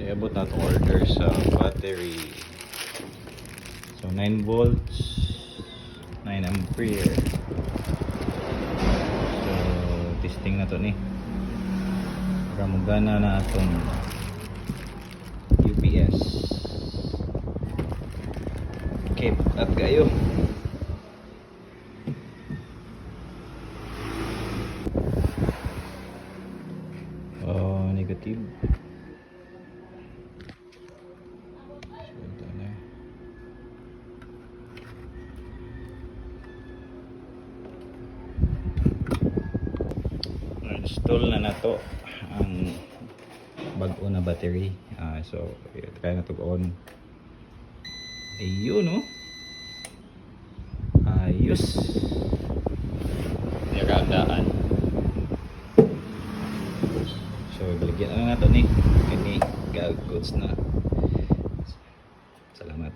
Iabot na itong order sa battery. So 9 volts, 9 ampere. So testing na to ni. Para magana na itong UPS. Okay, at kayo. Oh, negative. Install na nato ang bago na battery. So kaya na to on. Ayun, no? Ayos. Nagandaan. So baligyan na nato ni. Kani gagots na. Salamat.